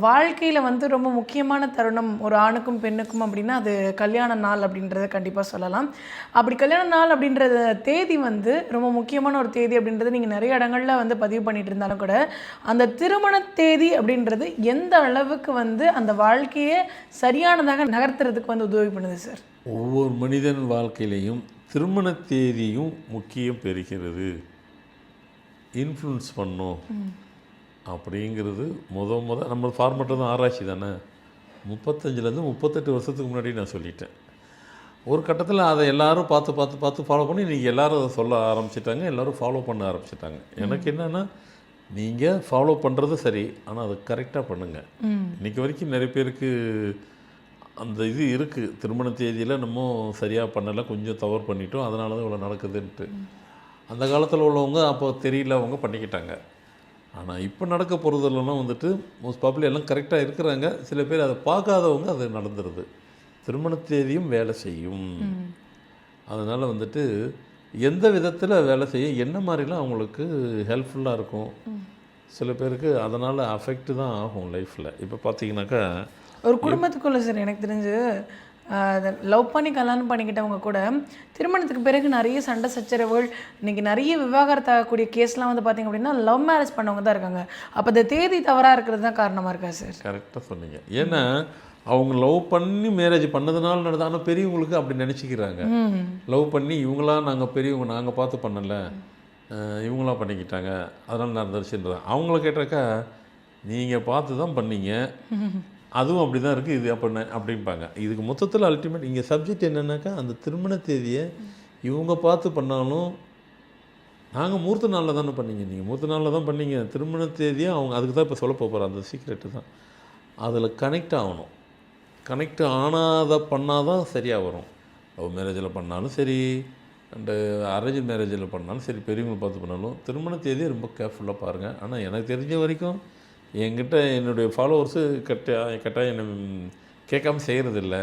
வாழ்க்கையில வந்து ரொம்ப முக்கியமான தருணம் ஒரு ஆணுக்கும் பெண்ணுக்கும் அப்படின்னா அது கல்யாண நாள் அப்படின்றத கண்டிப்பாக சொல்லலாம். அப்படி கல்யாண நாள் அப்படின்ற தேதி வந்து ரொம்ப முக்கியமான ஒரு தேதி அப்படின்றது நீங்கள் நிறைய இடங்கள்ல வந்து பதிவு பண்ணிட்டு இருந்தாலும் கூட, அந்த திருமண தேதி அப்படின்றது எந்த அளவுக்கு வந்து அந்த வாழ்க்கையை சரியானதாக நகர்த்துறதுக்கு வந்து உதவி பண்ணுது சார்? ஒவ்வொரு மனிதன் வாழ்க்கையிலையும் திருமண தேதியும் முக்கியம் பெறுகிறது. இன்ஃப்ளூயன்ஸ் பண்ணும் அப்படிங்கிறது நம்ம ஃபார்மேட்டு தான், ஆராய்ச்சி தானே. 35லேருந்து 38 வருஷத்துக்கு முன்னாடி நான் சொல்லிட்டேன். ஒரு கட்டத்தில் அதை எல்லாரும் பார்த்து பார்த்து பார்த்து ஃபாலோ பண்ணி இன்றைக்கி எல்லோரும் அதை சொல்ல ஆரம்பிச்சிட்டாங்க, எல்லோரும் ஃபாலோ பண்ண ஆரம்பிச்சிட்டாங்க. எனக்கு என்னென்னா, நீங்கள் ஃபாலோ பண்ணுறது சரி, ஆனால் அதை கரெக்டாக பண்ணுங்கள். இன்றைக்கி வரைக்கும் நிறைய பேருக்கு அந்த இது இருக்குது, திருமண தேதியில் நம்ம சரியாக பண்ணலை, கொஞ்சம் தவறு பண்ணிட்டோம், அதனால தான் இவ்வளோ நடக்குதுன்ட்டு. அந்த காலத்தில் உள்ளவங்க அப்போ தெரியல, அவங்க பண்ணிக்கிட்டாங்க. ஆனால் இப்போ நடக்க போகிறதுலாம் வந்துட்டு மோஸ்ட் ப்ராபப்ளி எல்லாம் கரெக்டாக இருக்கிறாங்க. சில பேர் அதை பார்க்காதவங்க அது நடந்துருது. திருமண தேதியும் வேலை செய்யும். அதனால் வந்துட்டு எந்த விதத்தில் வேலை செய்யும், என்ன மாதிரிலாம் அவங்களுக்கு ஹெல்ப்ஃபுல்லாக இருக்கும். சில பேருக்கு அதனால் அஃபெக்ட் தான் ஆகும் லைஃப்பில். இப்போ பார்த்தீங்கன்னாக்கா ஒரு குடும்பத்துக்குள்ள சார் எனக்கு தெரிஞ்சு லவ் பண்ணி கல்யாணம் பண்ணிக்கிட்டவங்க கூட திருமணத்துக்கு பிறகு நிறைய சண்டை சச்சரவுகள், இன்றைக்கி நிறைய விவாகரத்து ஆகக்கூடிய கேஸ்லாம் வந்து பார்த்திங்க அப்படின்னா லவ் மேரேஜ் பண்ணவங்க தான் இருக்காங்க. அப்போ இந்த தேதி தவறாக இருக்கிறது தான் காரணமாக இருக்கா சார்? கரெக்டாக சொன்னீங்க. ஏன்னா அவங்க லவ் பண்ணி மேரேஜ் பண்ணதுனால நடந்தது. ஆனால் பெரியவங்களுக்கு அப்படி நினச்சிக்கிறாங்க. லவ் பண்ணி இவங்களாம் நாங்கள் பெரியவங்க, நாங்கள் பார்த்து பண்ணலை, இவங்களாம் பண்ணிக்கிட்டாங்க, அதனால் நடந்துருச்சுன்றது. அவங்கள கேட்டாக்கா நீங்கள் பார்த்து தான் பண்ணீங்க, அதுவும் அப்படி தான் இருக்குது, இது அப்படிம்பாங்க. இதுக்கு மொத்தத்தில் அல்டிமேட் இங்கே சப்ஜெக்ட் என்னென்னாக்கா, அந்த திருமண தேதியை இவங்க பார்த்து பண்ணாலும் நாங்கள் மூர்த்த நாளில் தானே பண்ணீங்க, நீங்கள் மூர்த்த நாளில் தான் பண்ணீங்க, திருமண தேதியை அவங்க அதுக்கு தான் இப்போ சொல்ல போகிறார். அந்த சீக்ரெட்டு தான் அதில் கனெக்ட் ஆகணும். கனெக்ட் ஆனாத பண்ணால் தான் சரியாக வரும். லவ் மேரேஜில் பண்ணாலும் சரி, அண்டு அரேஞ்ச் மேரேஜில் பண்ணாலும் சரி, பெரியவங்களை பார்த்து பண்ணாலும் திருமண தேதியை ரொம்ப கேர்ஃபுல்லாக பாருங்கள். ஆனால் எனக்கு தெரிஞ்ச வரைக்கும் என்கிட்ட என்னுடைய ஃபாலோவர்ஸு கட்டாயம் என்னை கேட்காம செய்கிறதில்ல.